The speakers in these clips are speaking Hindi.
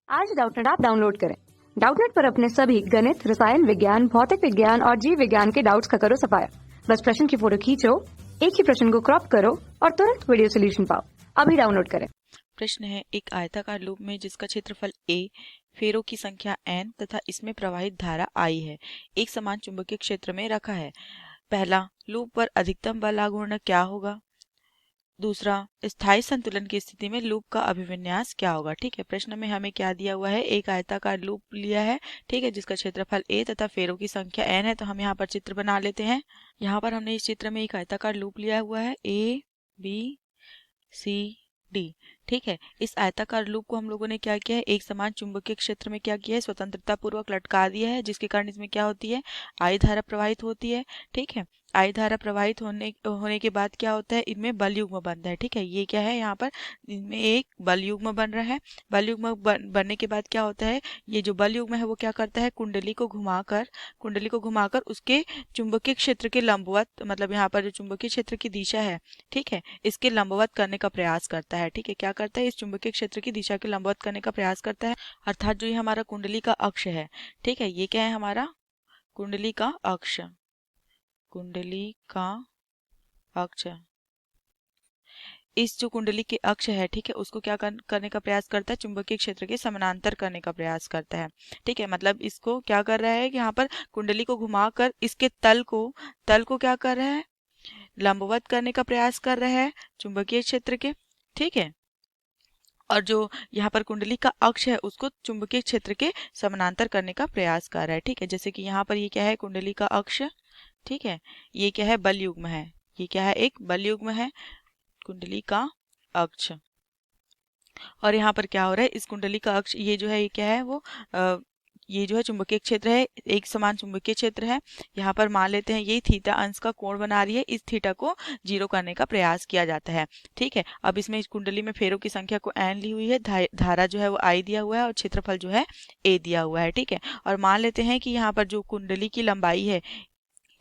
आज डाउटनेट ऐप डाउनलोड करें। डाउटनेट पर अपने सभी गणित, रसायन विज्ञान, भौतिक विज्ञान और जीव विज्ञान के डाउट्स का करो सफाया। बस प्रश्न की फोटो खींचो, एक ही प्रश्न को क्रॉप करो और तुरंत वीडियो सोल्यूशन पाओ। अभी डाउनलोड करें। प्रश्न है, एक आयताकार लूप में जिसका क्षेत्रफल a, फेरों की संख्या n तथा इसमें प्रवाहित धारा I है, एक समान चुंबकीय क्षेत्र में रखा है। पहला, लूप पर अधिकतम बल लागू होना क्या होगा। दूसरा, स्थायी संतुलन की स्थिति में लूप का अभिविन्यास क्या होगा। ठीक है, प्रश्न में हमें क्या दिया हुआ है, एक आयताकार लूप लिया है, ठीक है, जिसका क्षेत्रफल a तथा फेरों की संख्या n है। तो हम यहाँ पर चित्र बना लेते हैं। यहाँ पर हमने इस चित्र में एक आयताकार लूप लिया हुआ है a, b, c, d। ठीक है, इस आयताकार लूप को हम लोगों ने क्या किया है, एक समान चुंबकीय क्षेत्र में क्या किया है, स्वतंत्रता पूर्वक लटका दिया है, जिसके कारण इसमें क्या होती है, I धारा प्रवाहित होती है। ठीक है, I धारा प्रवाहित होने के बाद क्या होता है, इनमें बल युग्म बनता है। ठीक है, ये क्या है, यहाँ पर इनमें एक बल युग्म बन रहा है। बल युग्म बनने के बाद क्या होता है, ये जो बल युग्म है वो क्या करता है, कुंडली को घुमाकर उसके चुंबकीय क्षेत्र के लंबवत, मतलब यहाँ पर जो चुंबकीय क्षेत्र की दिशा है, ठीक है, इसके लंबवत करने का प्रयास करता है। ठीक है, क्या करता है, इस चुंबकीय क्षेत्र की दिशा के लंबवत करने का प्रयास करता है। अर्थात जो ये हमारा कुंडली का अक्ष है, ठीक है, ये क्या है, हमारा कुंडली का अक्ष। इस जो कुंडली के अक्ष है, ठीक है, उसको क्या करने का प्रयास करता है, चुंबकीय क्षेत्र के समानांतर करने का प्रयास करता है। ठीक है, मतलब इसको क्या कर रहा है कि यहाँ पर कुंडली को घुमाकर इसके तल को क्या कर रहा है, लंबवत करने का प्रयास कर रहा है चुंबकीय क्षेत्र के। ठीक है, और जो यहाँ पर कुंडली का अक्ष है उसको चुंबकीय क्षेत्र के समानांतर करने का प्रयास कर रहा है। ठीक है, जैसे कि यहाँ पर ये क्या है, कुंडली का अक्ष, ठीक है, ये क्या है, बल युग्म है, ये क्या है, एक बल युग्म है, कुंडली का अक्ष। और यहाँ पर क्या हो रहा है, इस कुंडली का अक्ष, ये जो है, ये क्या है, वो ये जो है चुंबकीय क्षेत्र है, एक समान चुंबकीय क्षेत्र है। यहाँ पर मान लेते हैं ये थीटा अंश का कोण बना रही है, इस थीटा को 0 करने का प्रयास किया जाता है। ठीक है, अब इसमें इस कुंडली में फेरों की संख्या को n ली हुई है, धारा जो है वो I दिया हुआ है और क्षेत्रफल जो है a दिया हुआ है। ठीक है, और मान लेते हैं कि यहाँ पर जो कुंडली की लंबाई है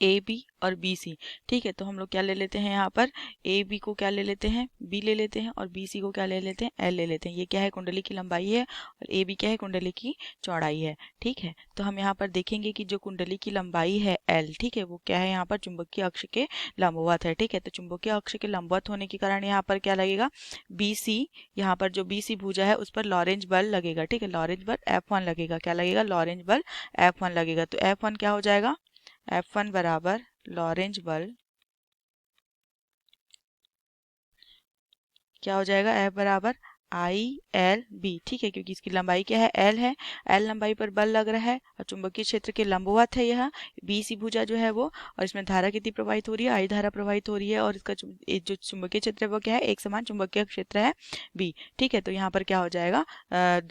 ए बी और बी सी। ठीक है, तो हम लोग क्या ले लेते हैं, यहाँ पर ए बी को क्या ले लेते हैं, बी ले लेते हैं, और बी सी को क्या ले लेते हैं, एल ले लेते हैं। ये क्या है, कुंडली की लंबाई है, और ए बी क्या है, कुंडली की चौड़ाई है। ठीक है, तो हम यहाँ पर देखेंगे कि जो कुंडली की लंबाई है एल, ठीक है, वो क्या है, यहाँ पर चुंबकीय अक्ष के लंबवत है। ठीक है, तो चुंबकीय अक्ष के लंबवत होने के कारण यहाँ पर क्या लगेगा, बी सी, यहाँ पर जो बी सी भुजा है उस पर लॉरेंज बल लगेगा। ठीक है, लॉरेंज बल F1 लगेगा, क्या लगेगा, लॉरेंज बल F1 लगेगा। तो F1 क्या हो जाएगा, F1 बराबर लॉरेंज बल, क्या हो जाएगा, F बराबर ILB। ठीक है, क्योंकि इसकी लंबाई क्या है, L है, L लंबाई पर बल लग रहा है और चुंबकीय क्षेत्र के लंबवत है यह BC भुजा जो है वो, और इसमें धारा कितनी प्रवाहित हो रही है, I धारा प्रवाहित हो रही है, और इसका जो चुंबकीय क्षेत्र है वो क्या है, एक समान चुंबकीय क्षेत्र है B। ठीक है, तो यहाँ पर क्या हो जाएगा,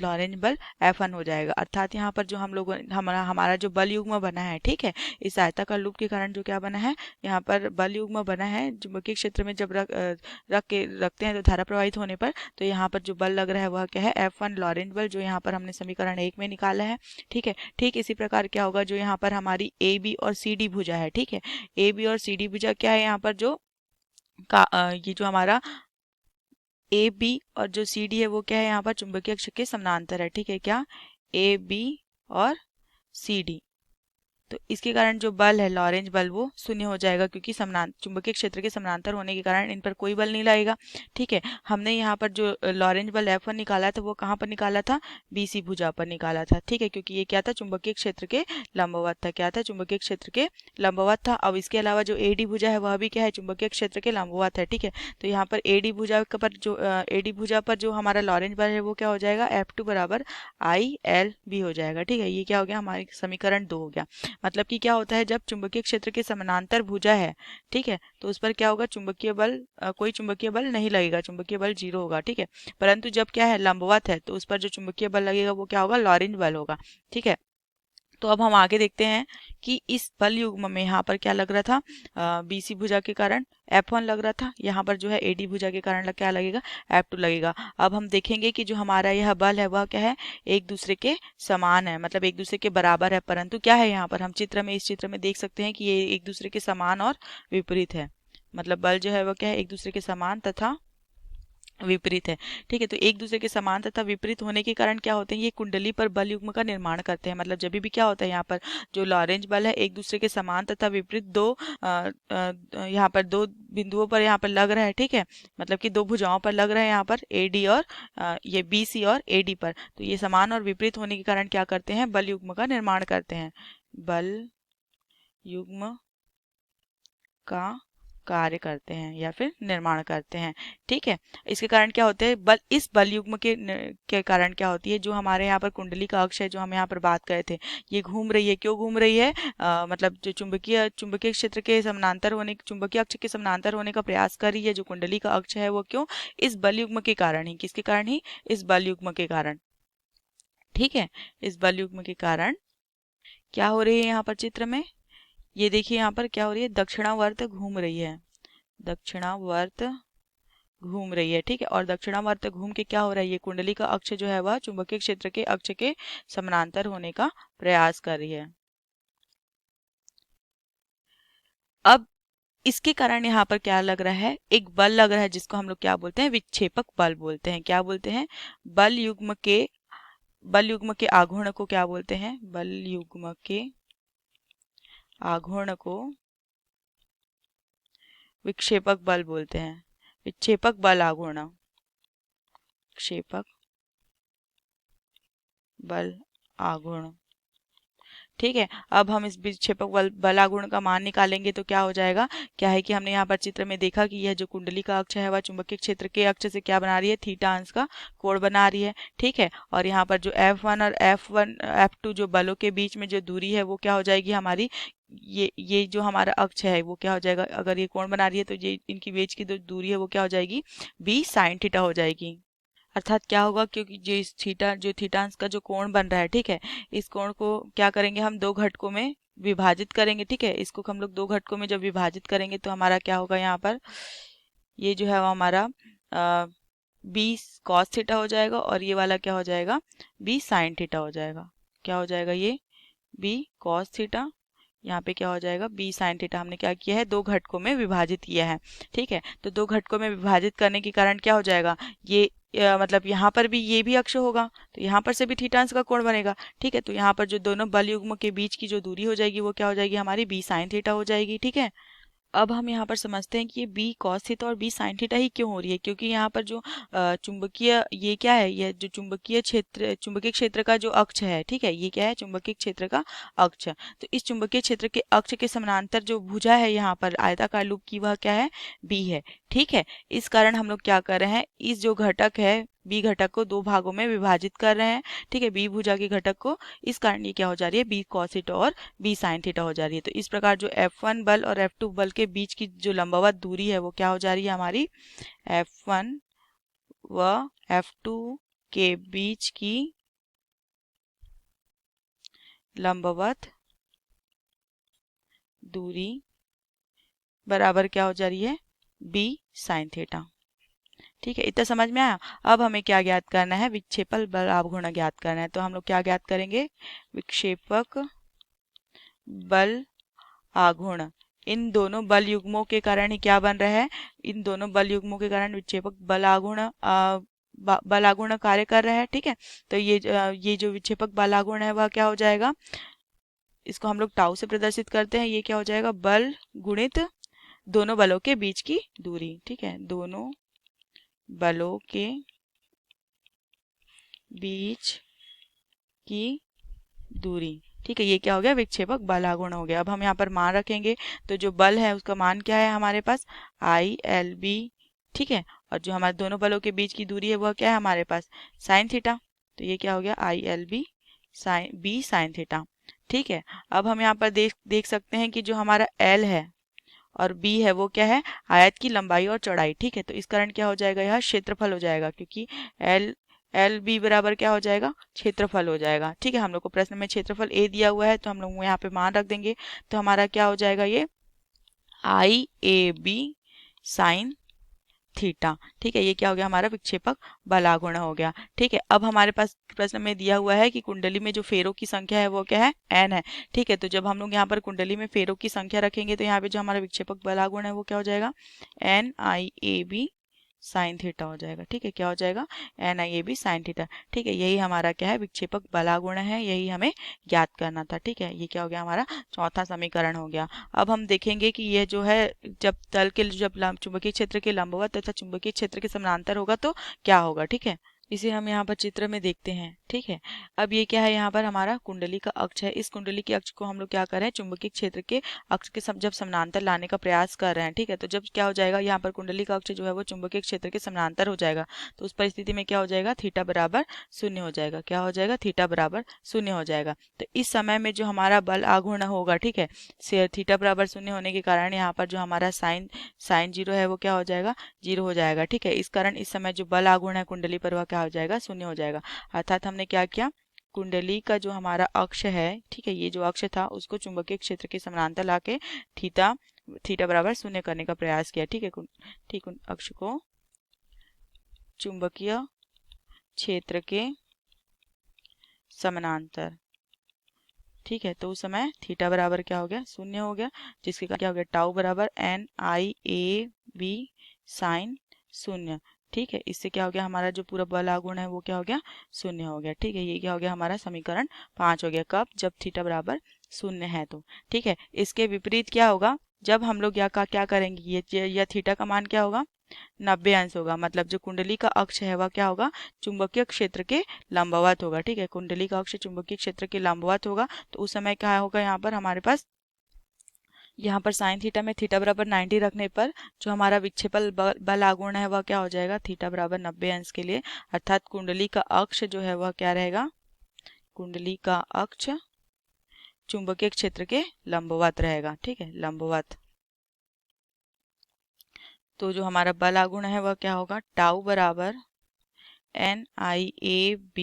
लॉरेंज बल F1 हो जाएगा। अर्थात यहाँ पर जो हम लोग हमारा जो बल युग्म बना है, ठीक है, इस आयताकार लूप के कारण जो क्या बना है, यहाँ पर बल युग्म बना है, चुंबकीय क्षेत्र में जब रखते हैं तो धारा प्रवाहित होने पर, तो यहाँ पर जो बल लग रहा है वह क्या है, F1 लॉरेंज बल, जो यहाँ पर हमने समीकरण 1 में निकाला है। ठीक है, ठीक इसी प्रकार क्या होगा, जो यहाँ पर हमारी ए बी और सी डी भुजा है, ठीक है, ए बी और सी डी भुजा क्या है, यहाँ पर जो ये जो हमारा ए बी और जो सी डी है वो क्या है, यहाँ पर चुंबकीय अक्ष के समानांतर है। ठीक है, क्या, ए बी और सी डी, तो इसके कारण जो बल है लॉरेंज बल वो शून्य हो जाएगा, क्योंकि चुंबकीय क्षेत्र के समानांतर होने के कारण इन पर कोई बल नहीं लगेगा। ठीक है, हमने यहाँ पर जो लॉरेंज बल F1 निकाला था वो कहाँ पर निकाला था, BC भुजा पर निकाला था। ठीक है, क्योंकि ये क्या था, चुंबकीय क्षेत्र के लंबवत था, क्या था, चुंबकीय क्षेत्र के लंबवत था। अब इसके अलावा जो AD भुजा है वह भी क्या है, चुंबकीय क्षेत्र के लंबवत है। ठीक है, तो यहाँ पर AD भुजा पर जो हमारा लॉरेंज बल है वो क्या हो जाएगा, F2 बराबर ILB हो जाएगा। ठीक है, ये क्या हो गया, हमारे समीकरण 2 हो गया। मतलब कि क्या होता है, जब चुंबकीय क्षेत्र के समानांतर भुजा है, ठीक है, तो उस पर क्या होगा, चुंबकीय बल कोई चुंबकीय बल नहीं लगेगा, चुंबकीय बल 0 होगा। ठीक है, परंतु जब क्या है, लंबवत है, तो उस पर जो चुंबकीय बल लगेगा वो क्या होगा, लॉरेंज बल होगा। ठीक है, तो अब हम आगे देखते हैं कि इस बल युग्म में यहाँ पर क्या लग रहा था, BC भुजा के कारण F1 लग रहा था, यहाँ पर जो है AD भुजा के कारण क्या लगेगा, F2 लगेगा। अब हम देखेंगे कि जो हमारा यह बल है वह क्या है, एक दूसरे के समान है, मतलब एक दूसरे के बराबर है, परंतु क्या है, यहाँ पर हम इस चित्र में देख सकते हैं कि ये एक दूसरे के समान और विपरीत है। मतलब बल जो है वह क्या है, एक दूसरे के समान तथा विपरीत है। ठीक है, तो एक दूसरे के समान तथा विपरीत होने के कारण क्या होते हैं, ये कुंडली पर बल युग्म का निर्माण करते हैं। मतलब जब भी क्या होता है, यहाँ पर जो लॉरेंज बल है एक दूसरे के समान तथा विपरीत यहाँ पर दो बिंदुओं पर यहाँ पर लग रहा है। ठीक है, मतलब कि दो भुजाओं पर लग रहा है, यहाँ पर एडी और ये बीसी और एडी पर। तो ये समान और विपरीत होने के कारण क्या करते हैं, बल युग्म का निर्माण करते हैं। बल युग्म का कार्य करते हैं या फिर निर्माण करते हैं। ठीक है, इसके कारण क्या होते हैं, इस बल युग्म के कारण क्या होती है, जो हमारे यहाँ पर कुंडली का अक्ष है, जो हम यहाँ पर बात कर रहे थे, ये घूम रही है। क्यों घूम रही है, मतलब जो चुंबकीय क्षेत्र के समानांतर होने, चुंबकीय अक्ष के समानांतर होने का प्रयास कर रही है, जो कुंडली का अक्ष है वो क्यों, इस बल युग्म के कारण ही। किसके कारण ही, इस बल युग्म के कारण। ठीक है, इस बल युग्म के कारण क्या हो रही है यहाँ पर चित्र में, ये देखिए यहाँ पर क्या हो रही है, दक्षिणावर्त घूम रही है, दक्षिणावर्त घूम रही है। ठीक है, और दक्षिणावर्त घूम के क्या हो रहा है, ये कुंडली का अक्ष जो है वह चुंबकीय क्षेत्र के अक्ष के समानांतर होने का प्रयास कर रही है। अब इसके कारण यहाँ पर क्या लग रहा है, एक बल लग रहा है, जिसको हम लोग क्या बोलते हैं, विक्षेपक बल बोलते हैं। क्या बोलते हैं, बल युग्म के आघूर्ण को क्या बोलते हैं, बल युग्म के आघूर्ण को विक्षेपक बल बोलते हैं। विक्षेपक बल आघूर्ण, विक्षेपक बल आघूर्ण। ठीक है, अब हम इस विक्षेपक बल आघूर्ण का मान निकालेंगे तो क्या हो जाएगा, क्या है कि हमने यहाँ पर चित्र में देखा कि यह जो कुंडली का अक्ष है वह चुंबकीय क्षेत्र के अक्ष से क्या बना रही है, थीटा अंश का कोण बना रही है। ठीक है, और यहाँ पर जो F1 और F2 जो बलों के बीच में जो दूरी है वो क्या हो जाएगी हमारी, ये जो हमारा अक्ष है वो क्या हो जाएगा, अगर ये कोण बना रही है तो ये इनकी बीच की जो दूरी है वो क्या हो जाएगी, b sin थीटा हो जाएगी। अर्थात क्या होगा, क्योंकि जो थीटा अंश का जो कोण बन रहा है, ठीक है, इस कोण को क्या करेंगे, हम दो घटकों में विभाजित करेंगे। ठीक है, इसको हम लोग दो घटकों में जब विभाजित करेंगे तो हमारा क्या होगा, यहाँ पर ये जो है वो हमारा बी कॉस थीटा हो जाएगा, और ये वाला क्या हो जाएगा, बी साइन थीटा हो जाएगा। क्या हो जाएगा, ये बी कॉस थीटा, यहाँ पे क्या हो जाएगा, बी साइन थीटा। हमने क्या किया है, दो घटकों में विभाजित किया है। ठीक है, तो दो घटकों में विभाजित करने के कारण क्या हो जाएगा, ये मतलब यहाँ पर भी ये भी अक्ष होगा, तो यहाँ पर से भी थीटा अंश का कोण बनेगा। ठीक है, तो यहाँ पर जो दोनों बल युग्म के बीच की जो दूरी हो जाएगी वो क्या हो जाएगी, हमारी बी साइन थीटा हो जाएगी। ठीक है, अब हम यहाँ पर समझते हैं कि ये बी कॉस थीटा और बी साइन थीटा ही क्यों हो रही है, क्योंकि यहाँ पर जो चुंबकीय ये क्या है, ये जो चुंबकीय क्षेत्र का जो अक्ष है, ठीक है, ये क्या है, चुंबकीय क्षेत्र का अक्ष। तो इस चुंबकीय क्षेत्र के अक्ष के समानांतर जो भुजा है यहाँ पर आयताकार लूप की, वह क्या है, बी है। ठीक है, इस कारण हम लोग क्या कर रहे हैं, इस जो घटक है बी घटक को दो भागों में विभाजित कर रहे हैं। ठीक है, बी भुजा के घटक को, इस कारण ये क्या हो जा रही है, बी कॉस थीटा और बी साइन थीटा हो जा रही है। तो इस प्रकार जो F1 बल और F2 बल के बीच की जो लंबवत दूरी है वो क्या हो जा रही है, हमारी F1 व F2 के बीच की लंबवत दूरी बराबर क्या हो जा रही है, बी साइन थीटा। ठीक है, इतना समझ में आया। अब हमें क्या ज्ञात करना है, विक्षेपक बल आघूर्ण ज्ञात करना है। तो हम लोग क्या ज्ञात करेंगे, विक्षेपक बल आघूर्ण इन दोनों बल युग्मों के कारण ही क्या बन रहा है, इन दोनों बल युग्मों के कारण विक्षेपक बल आघूर्ण कार्य कर रहा है। ठीक है, तो ये जो विक्षेपक बल आघूर्ण है वह क्या हो जाएगा, इसको हम लोग टाउ से प्रदर्शित करते हैं। ये क्या हो जाएगा, बल गुणित दोनों बलों के बीच की दूरी। ठीक है, दोनों बलों के बीच की दूरी। ठीक है, ये क्या हो गया, विक्षेपक बल आघूर्ण हो गया। अब हम यहाँ पर मान रखेंगे, तो जो बल है उसका मान क्या है हमारे पास, ILB। ठीक है, और जो हमारे दोनों बलों के बीच की दूरी है वह क्या है हमारे पास, साइन थीटा। तो ये क्या हो गया, ILB बी साइन थीटा। ठीक है, अब हम यहाँ पर देख सकते हैं कि जो हमारा L है और B है वो क्या है, आयत की लंबाई और चौड़ाई। ठीक है, तो इस कारण क्या हो जाएगा, यह क्षेत्रफल हो जाएगा, क्योंकि एल बी बराबर क्या हो जाएगा, क्षेत्रफल हो जाएगा। ठीक है, हम लोग को प्रश्न में क्षेत्रफल ए दिया हुआ है, तो हम लोग यहाँ पे मान रख देंगे। तो हमारा क्या हो जाएगा, ये IAB साइन थीटा। ठीक है, ये क्या हो गया, हमारा विक्षेपक बल आघूर्ण हो गया। ठीक है, अब हमारे पास प्रश्न में दिया हुआ है कि कुंडली में जो फेरों की संख्या है वो क्या है, n है। ठीक है, तो जब हम लोग यहाँ पर कुंडली में फेरों की संख्या रखेंगे तो यहाँ पे जो हमारा विक्षेपक बल आघूर्ण है वो क्या हो जाएगा, NIAB साइन थीटा हो जाएगा। ठीक है, क्या हो जाएगा, NIAB साइन थीटा। ठीक है, यही हमारा क्या है, विक्षेपक बलागुण है, यही हमें ज्ञात करना था। ठीक है, ये क्या हो गया, हमारा चौथा समीकरण हो गया। अब हम देखेंगे कि ये जो है जब तल के जब चुंबकीय क्षेत्र के लंबवत तथा चुंबकीय क्षेत्र के समानांतर होगा तो क्या होगा। ठीक है, इसे हम यहाँ पर चित्र में देखते हैं। ठीक है, अब ये क्या है, यहाँ पर हमारा कुंडली का अक्ष है। इस कुंडली के अक्ष को हम लोग क्या कर रहे हैं, चुंबकीय क्षेत्र के अक्ष के जब समानांतर लाने का प्रयास कर रहे हैं। ठीक है, तो जब क्या हो जाएगा, यहाँ पर कुंडली का अक्ष जो है वो चुंबकीय क्षेत्र के समानांतर हो जाएगा। तो उस परिस्थिति में क्या हो जाएगा, थीटा बराबर 0 हो जाएगा। क्या हो जाएगा, थीटा बराबर 0 हो जाएगा। तो इस समय में जो हमारा बल आघूर्ण होगा, ठीक है, थीटा बराबर 0 होने के कारण यहाँ पर जो हमारा साइन 0 है वो क्या हो जाएगा, 0 हो जाएगा। ठीक है, इस कारण इस समय जो बल आघूर्ण है कुंडली पर वह क्या हो जाएगा, 0 हो जाएगा। अर्थात हमने क्या किया, कुंडली का जो हमारा अक्ष है, ठीक है, ये जो अक्ष था उसको चुंबकीय क्षेत्र के समानांतर लाके थीटा बराबर 0 करने का प्रयास किया। ठीक है, ठीक, अक्ष को चुंबकीय क्षेत्र के समानांतर, ठीक है, तो उस समय थीटा बराबर क्या हो गया, 0 हो गया, जिसके क्या हो गया, टाउ बराबर NIAB साइन 0। ठीक है, इससे क्या हो गया, हमारा जो पूरा बल आघूर्ण है वो क्या हो गया, 0 हो गया। ठीक है, ये क्या हो गया, हमारा समीकरण 5 हो गया। कब, जब थीटा बराबर 0 है तो। ठीक है, इसके विपरीत क्या होगा, जब हम लोग क्या करेंगे, ये थीटा का मान क्या होगा, 90 अंश होगा। मतलब जो कुंडली का अक्ष है वह क्या होगा, चुंबकीय क्षेत्र के लंबवत होगा। ठीक है, कुंडली का अक्ष चुंबकीय क्षेत्र के लंबवत होगा। तो उस समय क्या होगा, यहाँ पर हमारे पास यहाँ पर साइन थीटा में थीटा बराबर 90 रखने पर जो हमारा विक्षेपल बल आघूर्ण है वह क्या हो जाएगा, थीटा बराबर 90 अंश के लिए। अर्थात कुंडली का अक्ष जो है वह क्या रहेगा, कुंडली का अक्ष चुंबकीय क्षेत्र के लंबवत रहेगा। ठीक है, लंबवत। तो जो हमारा बल आघूर्ण है वह क्या होगा, टाउ बराबर NIAB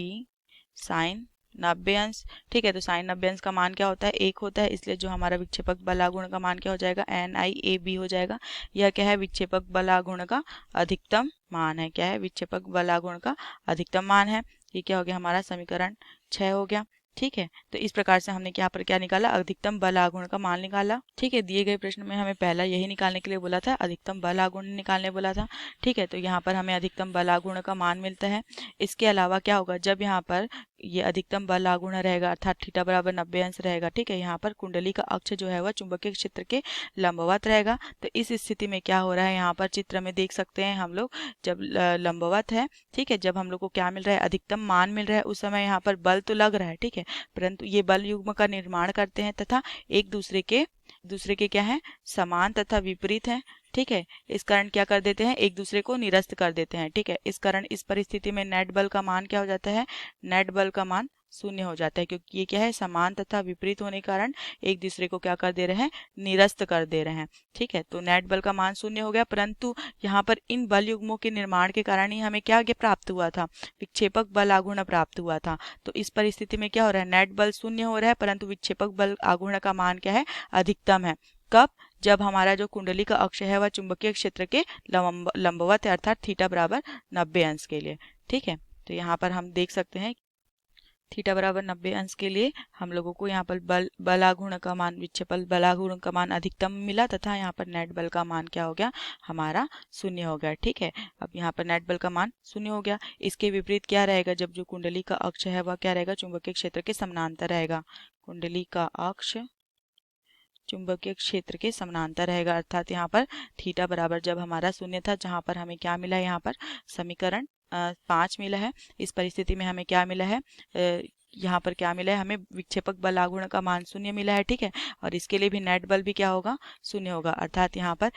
साइन 90 अंश। ठीक है, तो साइन 90 अंश का मान क्या होता है, 1 होता है, इसलिए जो हमारा विक्षेपक बल आघूर्ण का मान क्या हो जाएगा, NIAB हो जाएगा। यह क्या है, विक्षेपक बल आघूर्ण का अधिकतम मान है। क्या है, विक्षेपक बल आघूर्ण का अधिकतम मान है। ये क्या हो गया, हमारा समीकरण 6 हो गया। ठीक है, तो इस प्रकार से हमने यहाँ पर क्या निकाला, अधिकतम बल आघूर्ण का मान निकाला। ठीक है, दिए गए प्रश्न में हमें पहला यही निकालने के लिए बोला था, अधिकतम बल आघूर्ण निकालने बोला था। ठीक है, तो यहाँ पर हमें अधिकतम बल आघूर्ण का मान मिलता है। इसके अलावा क्या होगा, जब यहाँ पर ये अधिकतम बल आघूर्ण रहेगा अर्थात थीटा बराबर 90 अंश रहेगा। ठीक है, यहाँ पर कुंडली का अक्ष जो है वह चुंबकीय क्षेत्र के लंबवत रहेगा। तो इस स्थिति में क्या हो रहा है, यहाँ पर चित्र में देख सकते हैं हम लोग, जब लंबवत है, ठीक है, जब हम लोग को क्या मिल रहा है, अधिकतम मान मिल रहा है, उस समय यहाँ पर बल तो लग रहा है। ठीक है, परंतु ये बल युग्म का निर्माण करते हैं तथा एक दूसरे के क्या है, समान तथा विपरीत है। ठीक है, इस कारण क्या कर देते हैं, एक दूसरे को निरस्त कर देते हैं। ठीक है, इस कारण इस परिस्थिति में नेट बल का मान क्या हो जाता है, नेट बल का मान 0 हो जाता है, क्योंकि ये क्या है, समान तथा विपरीत होने के कारण एक दूसरे को क्या कर दे रहे हैं, निरस्त कर दे रहे हैं। ठीक है, तो नेट बल का मान 0 हो गया, परंतु यहाँ पर इन बल युग्मों के निर्माण के कारण ही हमें क्या प्राप्त हुआ था, विक्षेपक बल आघूर्ण प्राप्त हुआ था। तो इस परिस्थिति में क्या हो रहा है, नेट बल 0 हो रहा है, परंतु विक्षेपक बल आघूर्ण का मान क्या है, अधिकतम है। कब, जब हमारा जो कुंडली का अक्ष है वह चुंबकीय क्षेत्र के लंबवत है, अर्थात थीटा बराबर 90 अंश के लिए। ठीक है, तो यहाँ पर हम देख सकते हैं थीटा बराबर 90 अंश के लिए हम लोगों को यहाँ पर बल आघूर्ण का मान, विक्षेपल बल आघूर्ण का मान अधिकतम मिला तथा यहाँ पर नेट बल का मान क्या हो गया, हमारा 0 हो गया। ठीक है, अब यहाँ पर नेट बल का मान 0 हो गया। इसके विपरीत क्या रहेगा, जब जो कुंडली का अक्ष है वह क्या रहेगा, चुंबकीय क्षेत्र के समानांतर रहेगा। कुंडली का अक्ष चुंबकीय क्षेत्र के समानांतर रहेगा, अर्थात यहाँ पर थीटा बराबर जब हमारा 0 था, जहाँ पर हमें क्या मिला है, यहाँ पर समीकरण 5 मिला है। इस परिस्थिति में हमें क्या मिला है, यहाँ पर क्या मिला है, हमें विक्षेपक बल आघूर्ण का मान 0 मिला है। ठीक है, और इसके लिए भी नेट बल भी क्या होगा, 0 होगा। अर्थात यहाँ पर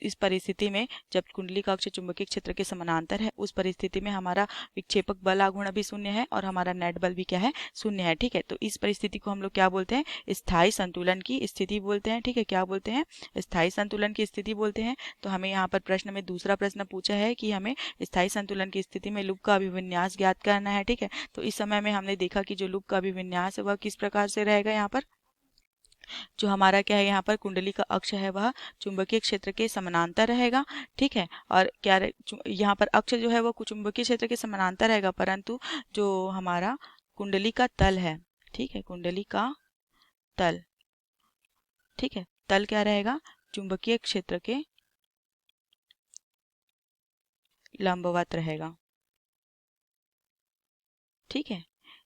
इस परिस्थिति में जब कुंडली का अक्ष चुंबकीय क्षेत्र के समानांतर है, उस परिस्थिति में हमारा विक्षेपक बल आघूर्ण भी 0 है और हमारा नेट बल भी क्या है, 0 है। ठीक है, तो इस परिस्थिति को हम लोग क्या बोलते हैं, स्थायी संतुलन की स्थिति बोलते हैं। ठीक है, क्या बोलते हैं, स्थायी संतुलन की स्थिति बोलते हैं। तो हमें यहाँ पर प्रश्न में दूसरा प्रश्न पूछा है कि हमें स्थायी संतुलन की स्थिति में लूप का अभिविन्यास ज्ञात करना है। ठीक है, तो इस समय में हमने देखा कि जो लूप का अभिविन्यास है वह किस प्रकार से रहेगा, यहाँ पर जो हमारा क्या है, यहाँ पर कुंडली का अक्ष है वह चुंबकीय क्षेत्र के समानांतर रहेगा। ठीक है, और क्या यहाँ पर अक्ष जो है वो चुंबकीय क्षेत्र के समानांतर रहेगा, परंतु जो हमारा कुंडली का तल है, ठीक है, कुंडली का तल, ठीक है, तल क्या रहेगा, चुंबकीय क्षेत्र के लंबवत रहेगा। ठीक है,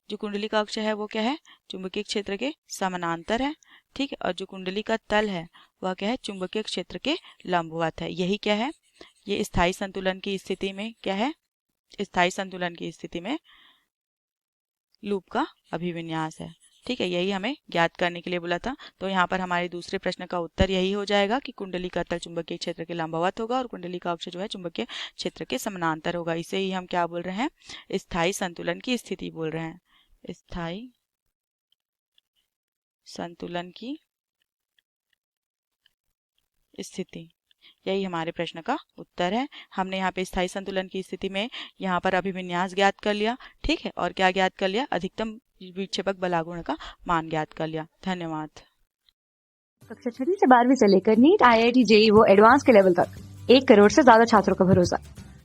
जो कुंडली का अक्ष है वो क्या है, चुंबकीय क्षेत्र के समानांतर है। ठीक है, और जो कुंडली का तल है वह क्या है, चुंबकीय क्षेत्र के लंबवत है। यही क्या है, ये स्थायी संतुलन की स्थिति में क्या है, स्थायी संतुलन की स्थिति में लूप का अभिविन्यास है। ठीक है, यही हमें ज्ञात करने के लिए बोला था। तो यहाँ पर हमारे दूसरे प्रश्न का उत्तर यही हो जाएगा कि कुंडली का तल चुंबकीय क्षेत्र के लंबवत होगा और कुंडली का अक्ष जो है चुंबकीय क्षेत्र के समानांतर होगा। इसे ही हम क्या बोल रहे हैं, स्थायी संतुलन की स्थिति बोल रहे हैं। स्थायी संतुलन की स्थिति, यही हमारे प्रश्न का उत्तर है। हमने यहाँ पे स्थायी संतुलन की स्थिति में यहाँ पर अभिविन्यास ज्ञात कर लिया। ठीक है, और क्या ज्ञात कर लिया, अधिकतम विक्षेपक बलागुण का मान ज्ञात कर लिया। धन्यवाद। कक्षा 6वीं से 12वीं से लेकर नीट, IIT, JEE वो एडवांस के लेवल तक 1 करोड़ से ज्यादा छात्रों का भरोसा।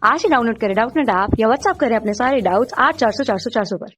आज ही डाउनलोड करें डाउटनेट ऐप या व्हाट्सएप करें अपने सारे डाउट्स 8400 400 400 पर।